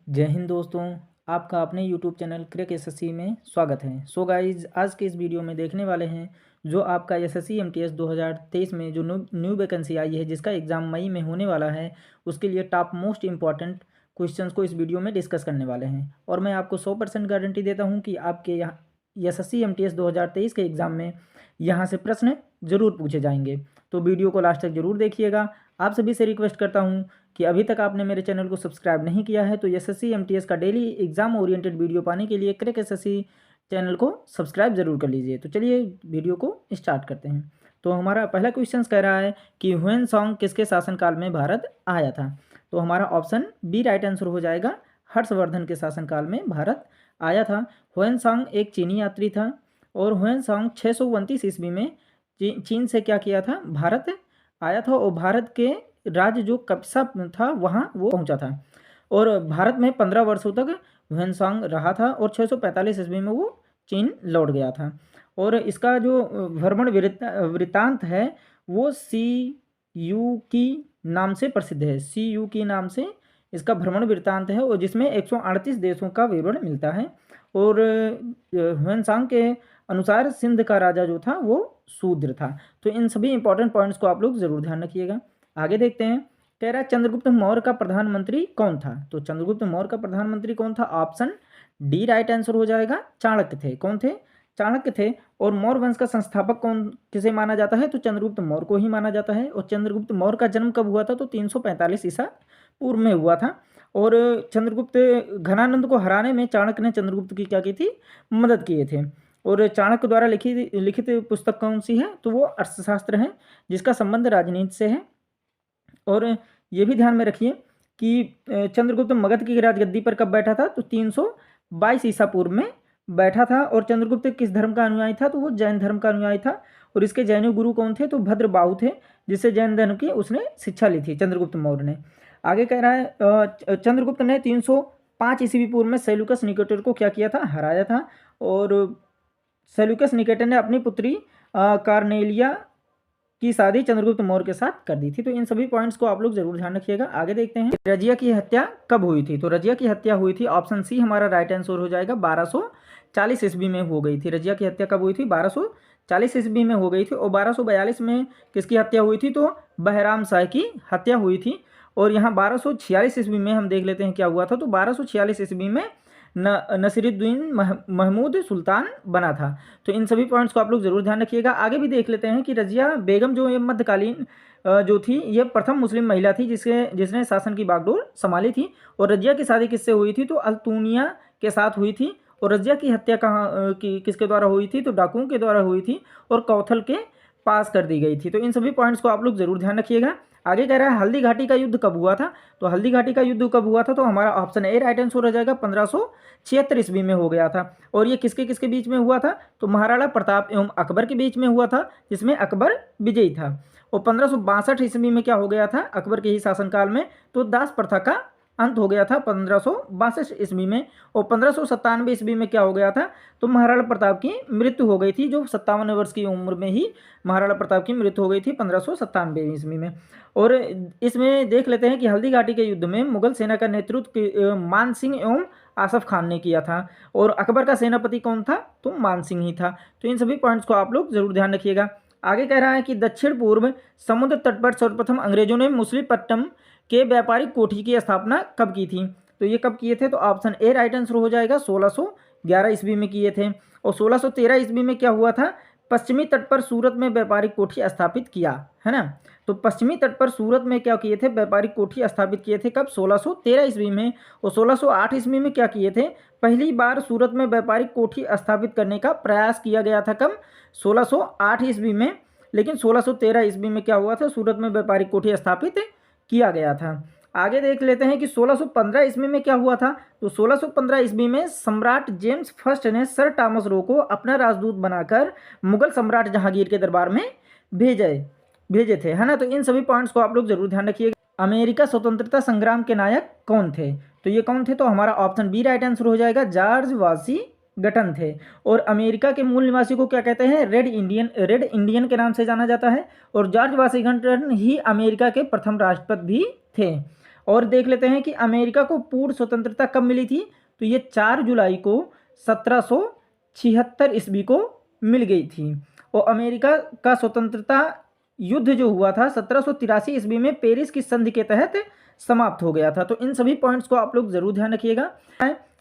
जय हिंद दोस्तों। आपका अपने यूट्यूब चैनल क्रैक एसएससी में स्वागत है। सो गाइज, आज के इस वीडियो में देखने वाले हैं जो आपका एसएससी एमटीएस 2023 में जो न्यू वैकेंसी आई है, जिसका एग्ज़ाम मई में होने वाला है, उसके लिए टॉप मोस्ट इंपॉर्टेंट क्वेश्चंस को इस वीडियो में डिस्कस करने वाले हैं। और मैं आपको 100% गारंटी देता हूँ कि आपके यहाँ एसएससी एमटीएस 2023 के एग्ज़ाम में यहाँ से प्रश्न जरूर पूछे जाएंगे। तो वीडियो को लास्ट तक जरूर देखिएगा। आप सभी से रिक्वेस्ट करता हूँ कि अभी तक आपने मेरे चैनल को सब्सक्राइब नहीं किया है तो एसएससी एमटीएस का डेली एग्जाम ओरिएंटेड वीडियो पाने के लिए क्रैक एसएससी चैनल को सब्सक्राइब जरूर कर लीजिए। तो चलिए वीडियो को स्टार्ट करते हैं। तो हमारा पहला क्वेश्चन कह रहा है कि ह्वेनसांग किसके शासनकाल में भारत आया था। तो हमारा ऑप्शन बी राइट आंसर हो जाएगा, हर्षवर्धन के शासनकाल में भारत आया था। ह्वेनसांग एक चीनी यात्री था और ह्वेनसांग 629 ईस्वी में चीन से क्या किया था, भारत आया था और भारत के राज्य जो कप्सा था वहाँ वो पहुँचा था और भारत में 15 वर्षों तक ह्वेनसांग रहा था और 645 ईस्वी में वो चीन लौट गया था। और इसका जो भ्रमण वृत्तांत है वो CU की नाम से प्रसिद्ध है। CU की नाम से इसका भ्रमण वृत्तांत है और जिसमें 138 देशों का विवरण मिलता है। और ह्वेनसांग के अनुसार सिंध का राजा जो था वो शूद्र था। तो इन सभी इंपॉर्टेंट पॉइंट्स को आप लोग जरूर ध्यान रखिएगा। आगे देखते हैं। कह रहा है चंद्रगुप्त मौर्य का प्रधानमंत्री कौन था। तो चंद्रगुप्त मौर्य का प्रधानमंत्री कौन था, ऑप्शन डी राइट आंसर हो जाएगा, चाणक्य थे। कौन थे, चाणक्य थे। और मौर्य वंश का संस्थापक कौन किसे माना जाता है, तो चंद्रगुप्त मौर्य को ही माना जाता है। और चंद्रगुप्त मौर्य का जन्म कब हुआ था, तो 345 ईसा पूर्व में हुआ था। और चंद्रगुप्त घनानंद को हराने में चाणक्य ने चंद्रगुप्त की क्या की थी, मदद किए थे। और चाणक्य द्वारा लिखित पुस्तक कौन सी है, तो वो अर्थशास्त्र है जिसका संबंध राजनीति से है। और ये भी ध्यान में रखिए कि चंद्रगुप्त मगध की राजगद्दी पर कब बैठा था, तो 322 ईसा पूर्व में बैठा था। और चंद्रगुप्त किस धर्म का अनुयायी था, तो वो जैन धर्म का अनुयायी था। और इसके जैन गुरु कौन थे, तो भद्रबाहु थे, जिससे जैन धर्म की उसने शिक्षा ली थी चंद्रगुप्त मौर्य ने। आगे कह रहा है चंद्रगुप्त ने 305 ईस्वी पूर्व में सेल्यूकस निकेटर को क्या किया था, हराया था। और सेल्यूकस निकेटर ने अपनी पुत्री कार्नेलिया की शादी चंद्रगुप्त मौर्य के साथ कर दी थी। तो इन सभी पॉइंट्स को आप लोग जरूर ध्यान रखिएगा। आगे देखते हैं, रजिया की हत्या कब हुई थी। तो रजिया की हत्या हुई थी, ऑप्शन सी हमारा राइट आंसर हो जाएगा, 1240 ईस्वी में हो गई थी। रजिया की हत्या कब हुई थी, 1240 ईस्वी में हो गई थी। और 1242 में किसकी हत्या हुई थी, तो बहराम शाह की हत्या हुई थी। और यहाँ 1246 ईस्वी में हम देख लेते हैं क्या हुआ था। तो 1246 ईस्वी में नसीरुद्दीन महमूद सुल्तान बना था। तो इन सभी पॉइंट्स को आप लोग जरूर ध्यान रखिएगा। आगे भी देख लेते हैं कि रजिया बेगम जो ये मध्यकालीन जो थी, ये प्रथम मुस्लिम महिला थी जिसने शासन की बागडोर संभाली थी। और रजिया की शादी किससे हुई थी, तो अल्तुनिया के साथ हुई थी। और रजिया की हत्या कहाँ किसके द्वारा हुई थी, तो डाकुओं के द्वारा हुई थी और कौथल के पास कर दी गई थी। तो इन सभी पॉइंट्स को आप लोग जरूर ध्यान रखिएगा। आगे कह रहा है हल्दी घाटी का युद्ध कब हुआ था। तो हल्दी घाटी का युद्ध कब हुआ था, तो हमारा ऑप्शन ए राइट आंसर हो जाएगा, 1576 ईस्वी में हो गया था। और ये किसके किसके बीच में हुआ था, तो महाराणा प्रताप एवं अकबर के बीच में हुआ था, जिसमें अकबर विजयी था। और 1562 ईस्वी में क्या हो गया था, अकबर के ही शासनकाल में, तो दास प्रथा का अंत हो गया था 1562 ईस्वी में। और 1597 ईस्वी में क्या हो गया था, तो महाराणा प्रताप की मृत्यु हो गई थी, जो 57 वर्ष की उम्र में ही महाराणा प्रताप की मृत्यु हो गई थी 1597 ईस्वी में। और इसमें देख लेते हैं कि हल्दी घाटी के युद्ध में मुगल सेना का नेतृत्व मान सिंह एवं आसफ खान ने किया था। और अकबर का सेनापति कौन था, तो मान सिंह ही था। तो इन सभी पॉइंट्स को आप लोग जरूर ध्यान रखिएगा। आगे कह रहा है कि दक्षिण पूर्व समुद्र तट पर सर्वप्रथम अंग्रेजों ने मुसलीपट्टनम के व्यापारिक कोठी की स्थापना कब की थी। तो ये कब किए थे, तो ऑप्शन ए राइट आंसर हो जाएगा, 1611 ईस्वी में किए थे। और 1613 ईस्वी में क्या हुआ था, पश्चिमी तट पर सूरत में व्यापारिक कोठी स्थापित किया, है ना। तो पश्चिमी तट पर सूरत में क्या किए थे, व्यापारिक कोठी स्थापित किए थे, कब, 1613 ईस्वी में। और 1608 ईस्वी में क्या किए थे, पहली बार सूरत में व्यापारिक कोठी स्थापित करने का प्रयास किया गया था, कब, 1608 ईस्वी में। लेकिन 1613 ईस्वी में क्या हुआ था, सूरत में व्यापारिक कोठी स्थापित किया गया था। आगे देख लेते हैं कि 1615 ईस्वी में क्या हुआ था। तो 1615 ईस्वी में सम्राट जेम्स फर्स्ट ने सर टॉमस रो को अपना राजदूत बनाकर मुगल सम्राट जहांगीर के दरबार में भेजे थे, है ना। तो इन सभी पॉइंट्स को आप लोग जरूर ध्यान रखिएगा। अमेरिका स्वतंत्रता संग्राम के नायक कौन थे, तो ये कौन थे, तो हमारा ऑप्शन बी राइट आंसर हो जाएगा, जॉर्ज वाशिंगटन थे। और अमेरिका के मूल निवासी को क्या कहते हैं, रेड इंडियन के नाम से जाना जाता है। और जॉर्ज वाशिंगटन ही अमेरिका के प्रथम राष्ट्रपति भी थे। और देख लेते हैं कि अमेरिका को पूर्ण स्वतंत्रता कब मिली थी, तो ये 4 जुलाई को 1776 ईस्वी को मिल गई थी। और अमेरिका का स्वतंत्रता युद्ध जो हुआ था 1783 ईस्वी में पेरिस की संधि के तहत समाप्त हो गया था। तो इन सभी पॉइंट्स को आप लोग जरूर ध्यान रखिएगा।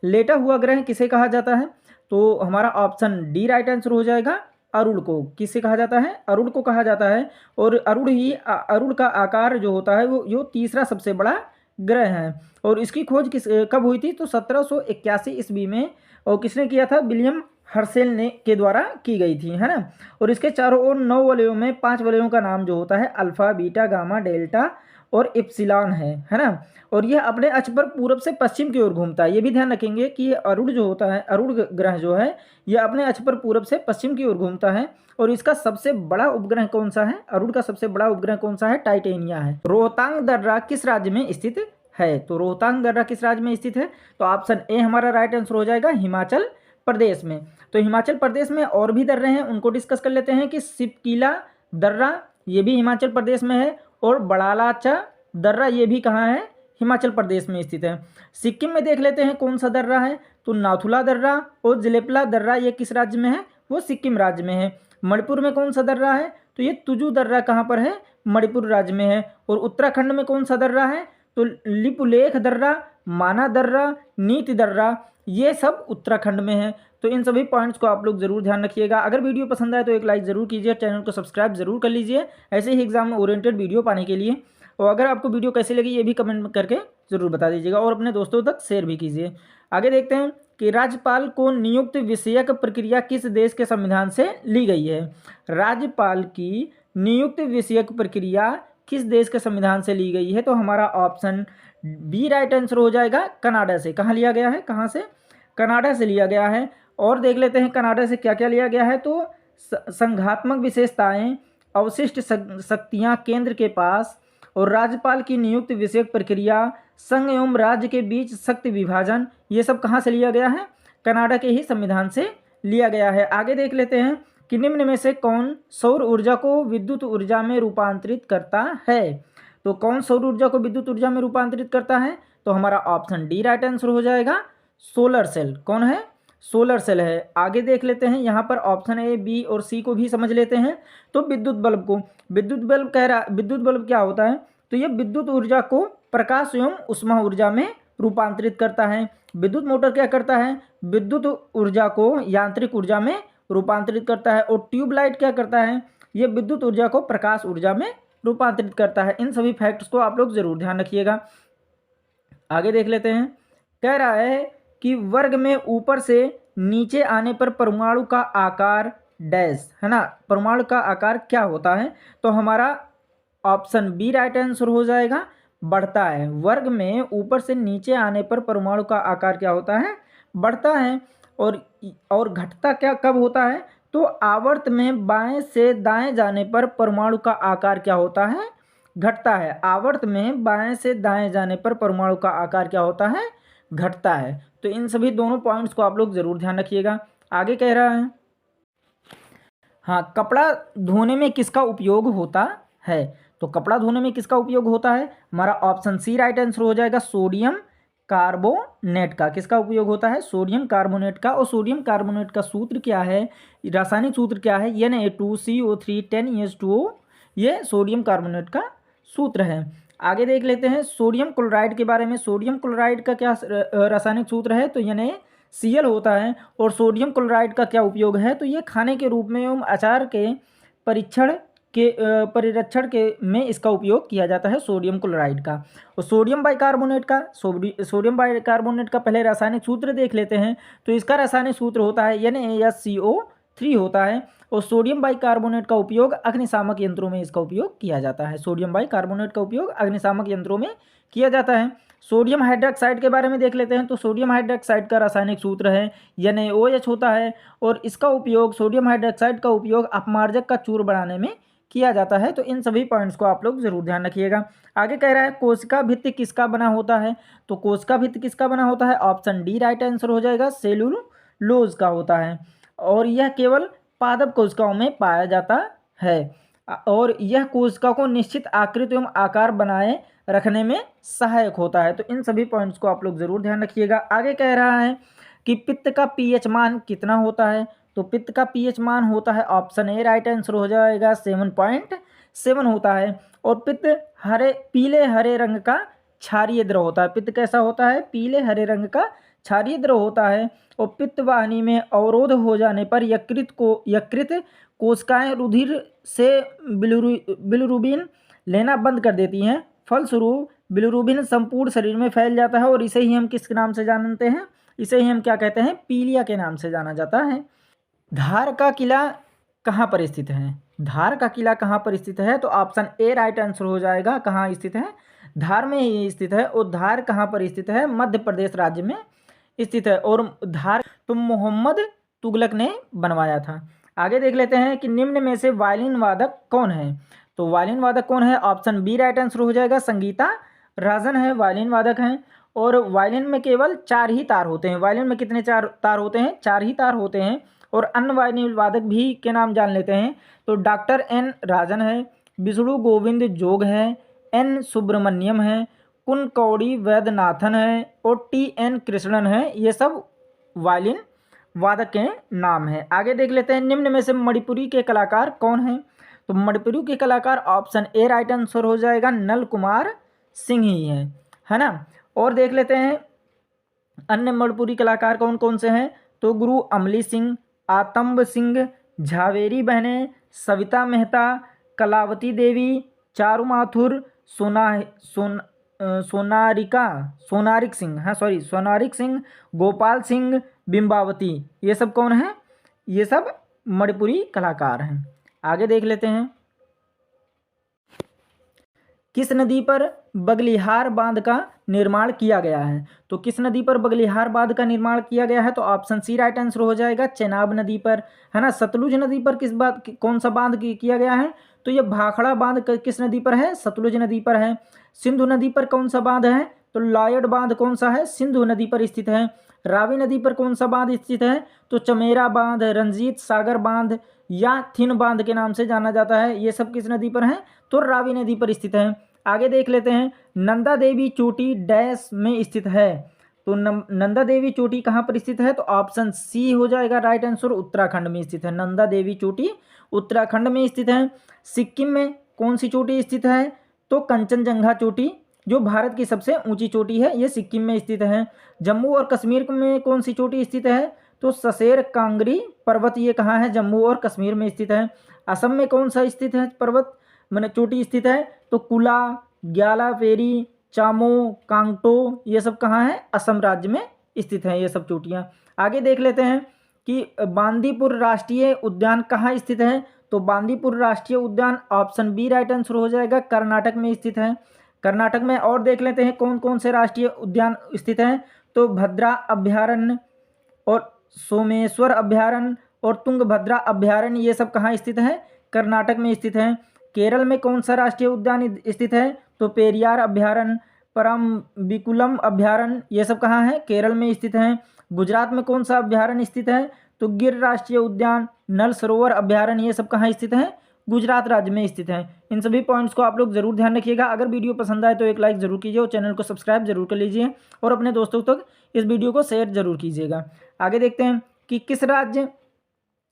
लेटा हुआ ग्रह किसे कहा जाता है, तो हमारा ऑप्शन डी राइट आंसर हो जाएगा। अरुण को किससे कहा जाता है, अरुण को कहा जाता है। और अरुण का आकार जो होता है वो जो तीसरा सबसे बड़ा ग्रह है। और इसकी खोज कब हुई थी, तो 1781 ईस्वी में। और किसने किया था, विलियम हर्शेल ने के द्वारा की गई थी, है ना। और इसके चारों ओर 9 वलयों में 5 वलयों का नाम जो होता है अल्फा, बीटा, गामा, डेल्टा और इप्सिलॉन है ना। और यह अपने अक्ष पर पूरब से पश्चिम की ओर घूमता है। ये भी ध्यान रखेंगे कि अरुण जो होता है, अरुण ग्रह जो है यह अपने अक्ष पर पूरब से पश्चिम की ओर घूमता है। और इसका सबसे बड़ा उपग्रह कौन सा है, अरुण का सबसे बड़ा उपग्रह कौन सा है, टाइटेनिया है। रोहतांग दर्रा किस राज्य में स्थित है, तो रोहतांग दर्रा किस राज्य में स्थित है, तो ऑप्शन ए हमारा राइट आंसर हो जाएगा, हिमाचल प्रदेश में। तो हिमाचल प्रदेश में और भी दर्रे हैं, उनको डिस्कस कर लेते हैं कि सिपकीला दर्रा ये भी हिमाचल प्रदेश में है। और बड़ालाचा दर्रा ये भी कहाँ है, हिमाचल प्रदेश में स्थित है। सिक्किम में देख लेते हैं कौन सा दर्रा है, तो नाथुला दर्रा और जलेपला दर्रा ये किस राज्य में है, वो सिक्किम राज्य में है। मणिपुर में कौन सा दर्रा है, तो ये तुजू दर्रा कहाँ पर है, मणिपुर राज्य में है। और उत्तराखंड में कौन सा दर्रा है, तो लिपुलेख दर्रा, माना दर्रा, नीति दर्रा ये सब उत्तराखंड में है। तो इन सभी पॉइंट्स को आप लोग जरूर ध्यान रखिएगा। अगर वीडियो पसंद आए तो एक लाइक जरूर कीजिए, चैनल को सब्सक्राइब जरूर कर लीजिए ऐसे ही एग्जाम में ओरिएंटेड वीडियो पाने के लिए। और अगर आपको वीडियो कैसी लगी ये भी कमेंट करके जरूर बता दीजिएगा और अपने दोस्तों तक शेयर भी कीजिए। आगे देखते हैं कि राज्यपाल को नियुक्त विषयक प्रक्रिया किस देश के संविधान से ली गई है। राज्यपाल की नियुक्त विषयक प्रक्रिया किस देश के संविधान से ली गई है, तो हमारा ऑप्शन बी राइट आंसर हो जाएगा, कनाडा से। कहाँ लिया गया है, कहाँ से, कनाडा से लिया गया है। और देख लेते हैं कनाडा से क्या क्या लिया गया है, तो संघात्मक विशेषताएं, अवशिष्ट शक्तियां केंद्र के पास और राज्यपाल की नियुक्त विषयक प्रक्रिया, संघ एवं राज्य के बीच शक्ति विभाजन, ये सब कहाँ से लिया गया है, कनाडा के ही संविधान से लिया गया है। आगे देख लेते हैं कि निम्न में से कौन सौर ऊर्जा को विद्युत ऊर्जा में रूपांतरित करता है, तो कौन सौर ऊर्जा को विद्युत ऊर्जा में रूपांतरित करता है, तो हमारा ऑप्शन डी राइट आंसर हो जाएगा, सोलर सेल। कौन है, सोलर सेल है। आगे देख लेते हैं यहाँ पर ऑप्शन ए, बी और सी को भी समझ लेते हैं। तो विद्युत बल्ब को, विद्युत बल्ब कह रहा, विद्युत बल्ब क्या होता है, तो ये विद्युत ऊर्जा को प्रकाश एवं उष्मा ऊर्जा में रूपांतरित करता है। विद्युत मोटर क्या करता है, विद्युत ऊर्जा को यांत्रिक ऊर्जा में रूपांतरित करता है। और ट्यूबलाइट क्या करता है, ये विद्युत ऊर्जा को प्रकाश ऊर्जा में रूपांतरित करता है। इन सभी फैक्ट्स को आप लोग जरूर ध्यान रखिएगा। आगे देख लेते हैं, कह रहा है कि वर्ग में ऊपर से नीचे आने पर परमाणु का आकार डैश, है ना, परमाणु का आकार क्या होता है, तो हमारा ऑप्शन बी राइट आंसर हो जाएगा, बढ़ता है। वर्ग में ऊपर से नीचे आने पर परमाणु का आकार क्या होता है, बढ़ता है। और घटता क्या कब होता है, तो आवर्त में बाएं से दाएं जाने पर परमाणु का आकार क्या होता है, घटता है। आवर्त में बाएं से दाएं जाने पर परमाणु का आकार क्या होता है, घटता है। तो इन सभी दोनों पॉइंट्स को आप लोग जरूर ध्यान रखिएगा। आगे कह रहा है, हाँ, कपड़ा धोने में किसका उपयोग होता है, तो कपड़ा धोने में किसका उपयोग होता है, हमारा ऑप्शन सी राइट आंसर हो जाएगा, सोडियम कार्बोनेट का। किसका उपयोग होता है, सोडियम कार्बोनेट का। और सोडियम कार्बोनेट का सूत्र क्या है, रासायनिक सूत्र क्या है, Na2CO3 10H2O, ये सोडियम कार्बोनेट का सूत्र है। आगे देख लेते हैं सोडियम क्लोराइड के बारे में। सोडियम क्लोराइड का क्या रासायनिक सूत्र है, तो NaCl होता है। और सोडियम क्लोराइड का क्या उपयोग है, तो ये खाने के रूप में एवं अचार के परिरक्षण के में इसका उपयोग किया जाता है, सोडियम क्लोराइड का। और सोडियम बाइकार्बोनेट का पहले रासायनिक सूत्र देख लेते हैं। तो इसका रासायनिक सूत्र होता है NaSCO3 होता है। और सोडियम बाइकार्बोनेट का उपयोग अग्निशामक यंत्रों में इसका उपयोग किया जाता है। सोडियम बाइकार्बोनेट का उपयोग अग्निशामक यंत्रों में किया जाता है। सोडियम हाइड्रोक्साइड के बारे में देख लेते हैं। तो सोडियम हाइड्रोक्साइड का रासायनिक सूत्र है NaOH होता है। और इसका उपयोग, सोडियम हाइड्रोक्साइड का उपयोग अपमार्जक का चूर्ण बनाने में किया जाता है। तो इन सभी पॉइंट्स को आप लोग जरूर ध्यान रखिएगा। आगे कह रहा है कोशिका भित्ति किसका बना होता है, तो कोशिका भित्ति किसका बना होता है, ऑप्शन डी राइट आंसर हो जाएगा, सेलुलोज का होता है। और यह केवल पादप कोशिकाओं में पाया जाता है। और यह कोशिका को निश्चित आकृति एवं आकार बनाए रखने में सहायक होता है। तो इन सभी पॉइंट्स को आप लोग ज़रूर ध्यान रखिएगा। आगे कह रहा है कि पित्त का पीएच मान कितना होता है। तो पित्त का पीएच मान होता है, ऑप्शन ए राइट आंसर हो जाएगा, 7.7 होता है। और पित्त पीले हरे रंग का क्षारीय द्रव होता है। पित्त कैसा होता है? पीले हरे रंग का क्षारीय द्रव होता है। और पित्त वाहिनी में अवरोध हो जाने पर यकृत कोशिकाएं रुधिर से बिलिरुबिन लेना बंद कर देती हैं। फलस्वरूप बिलिरुबिन संपूर्ण शरीर में फैल जाता है और इसे ही हम किस नाम से जानते हैं? इसे ही हम क्या कहते हैं? पीलिया के नाम से जाना जाता है। धार का किला कहाँ पर स्थित है? धार का किला कहाँ पर स्थित है? तो ऑप्शन ए राइट आंसर हो जाएगा। कहाँ स्थित है? धार में ही स्थित है। और धार कहाँ पर स्थित है? मध्य प्रदेश राज्य में स्थित है। और धार तो मोहम्मद तुगलक ने बनवाया था। आगे देख लेते हैं कि निम्न में से वायलिन वादक कौन है। तो वायलिन वादक कौन है? ऑप्शन बी राइट आंसर हो जाएगा, संगीता राजन है, वायलिन वादक हैं। और वायलिन में केवल 4 ही तार होते हैं। वायलिन में कितने तार होते हैं? 4 ही तार होते हैं। और अन्य वायलिन वादक भी के नाम जान लेते हैं। तो डॉक्टर एन राजन है, विष्णु गोविंद जोग है, एन सुब्रमण्यम है, कुनकौड़ी वैद्यनाथन है और टी एन कृष्णन है। ये सब वायलिन वादक के नाम है। आगे देख लेते हैं निम्न में से मणिपुरी के कलाकार कौन हैं। तो मणिपुरी के कलाकार ऑप्शन ए राइट आंसर हो जाएगा, नल कुमार सिंह ही है ना। और देख लेते हैं अन्य मणिपुरी कलाकार कौन कौन से हैं। तो गुरु अमली सिंह, आतंब सिंह, झावेरी बहनें, सविता मेहता, कलावती देवी, चारू माथुर, सोनारिक सिंह, गोपाल सिंह, बिंबावती। ये सब कौन है? ये सब मणिपुरी कलाकार हैं। आगे देख लेते हैं किस नदी पर बगलिहार बांध का निर्माण किया गया है। तो किस नदी पर बगलिहार बांध का निर्माण किया गया है? तो ऑप्शन सी राइट आंसर हो जाएगा, चेनाब नदी पर, है ना। सतलुज नदी पर कौन सा बांध किया गया है? तो ये भाखड़ा बांध किस नदी पर है? सतलुज नदी पर है। सिंधु नदी पर कौन सा बांध है? तो लॉयड बांध कौन सा है? सिंधु नदी पर स्थित है। रावी नदी पर कौन सा बांध स्थित है? तो चमेरा बांध, रंजीत सागर बांध या थिन बांध के नाम से जाना जाता है। ये सब किस नदी पर है? तो रावी नदी पर स्थित है। आगे देख लेते हैं नंदा देवी चोटी डैश में स्थित है। तो नंदा देवी चोटी कहाँ पर स्थित है? तो ऑप्शन सी हो जाएगा राइट आंसर, उत्तराखंड में स्थित है। नंदा देवी चोटी उत्तराखंड में स्थित है। सिक्किम में कौन सी चोटी स्थित है? तो कंचनजंगा चोटी, जो भारत की सबसे ऊंची चोटी है, ये सिक्किम में स्थित है। जम्मू और कश्मीर में कौन सी चोटी स्थित है? तो ससेर कांगरी पर्वत, ये कहाँ है? जम्मू और कश्मीर में स्थित है। असम में कौन सा स्थित है पर्वत मैंने चोटी स्थित है? तो कुला, ग्यालापेरी, चामो, कांगटो, ये सब कहाँ है? असम राज्य में स्थित हैं ये सब चोटियाँ। आगे देख लेते हैं कि बांदीपुर राष्ट्रीय उद्यान कहाँ स्थित है। तो बांदीपुर राष्ट्रीय उद्यान ऑप्शन बी राइट आंसर हो जाएगा, कर्नाटक में स्थित है। कर्नाटक में और देख लेते हैं कौन कौन से राष्ट्रीय उद्यान स्थित हैं। तो भद्रा अभ्यारण्य और सोमेश्वर अभ्यारण्य और तुंगभद्रा अभ्यारण्य, ये सब कहाँ स्थित है? कर्नाटक में स्थित है। केरल में कौन सा राष्ट्रीय उद्यान स्थित है? तो पेरियार अभ्यारण्य, परम्बिकुलम अभ्यारण्य, ये सब कहाँ है? केरल में स्थित है। गुजरात में कौन सा अभ्यारण्य स्थित है? तो गिर राष्ट्रीय उद्यान, नल सरोवर अभ्यारण्य, ये सब कहाँ स्थित है? गुजरात राज्य में स्थित है। इन सभी पॉइंट्स को आप लोग जरूर ध्यान रखिएगा। अगर वीडियो पसंद आए तो एक लाइक जरूर कीजिए और चैनल को सब्सक्राइब जरूर कर लीजिए और अपने दोस्तों तक इस वीडियो को शेयर जरूर कीजिएगा। आगे देखते हैं कि किस राज्य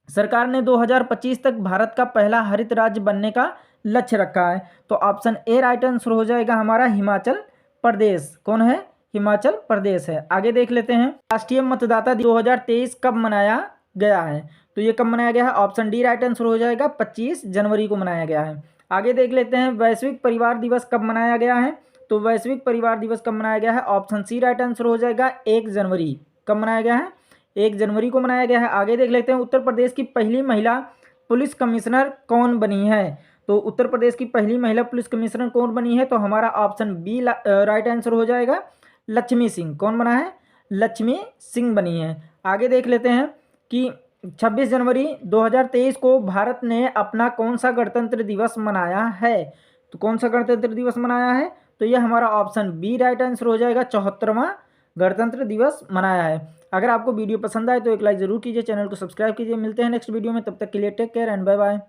सरकार ने 2025 तक भारत का पहला हरित राज्य बनने का लक्ष्य रखा है। तो ऑप्शन ए राइट आंसर हो जाएगा हमारा, हिमाचल प्रदेश। कौन है? हिमाचल प्रदेश है। आगे देख लेते हैं राष्ट्रीय मतदाता 2023 कब मनाया गया है। तो ये कब मनाया गया है? ऑप्शन डी राइट आंसर हो जाएगा, 25 जनवरी को मनाया गया है। आगे देख लेते हैं वैश्विक परिवार दिवस कब मनाया गया है। तो वैश्विक परिवार दिवस कब मनाया गया है? ऑप्शन सी राइट आंसर हो जाएगा, 1 जनवरी। कब मनाया गया है? 1 जनवरी को मनाया गया है। आगे देख लेते हैं उत्तर प्रदेश की पहली महिला पुलिस कमिश्नर कौन बनी है। तो उत्तर प्रदेश की पहली महिला पुलिस कमिश्नर कौन बनी है? तो हमारा ऑप्शन बी राइट आंसर हो जाएगा, लक्ष्मी सिंह। कौन बना है? लक्ष्मी सिंह बनी है। आगे देख लेते हैं कि 26 जनवरी 2023 को भारत ने अपना कौन सा गणतंत्र दिवस मनाया है। तो कौन सा गणतंत्र दिवस मनाया है? तो यह हमारा ऑप्शन बी राइट आंसर हो जाएगा, 74वां गणतंत्र दिवस मनाया है। अगर आपको वीडियो पसंद आए तो एक लाइक जरूर कीजिए, चैनल को सब्सक्राइब कीजिए। मिलते हैं नेक्स्ट वीडियो में, तब तक के लिए take care and bye bye.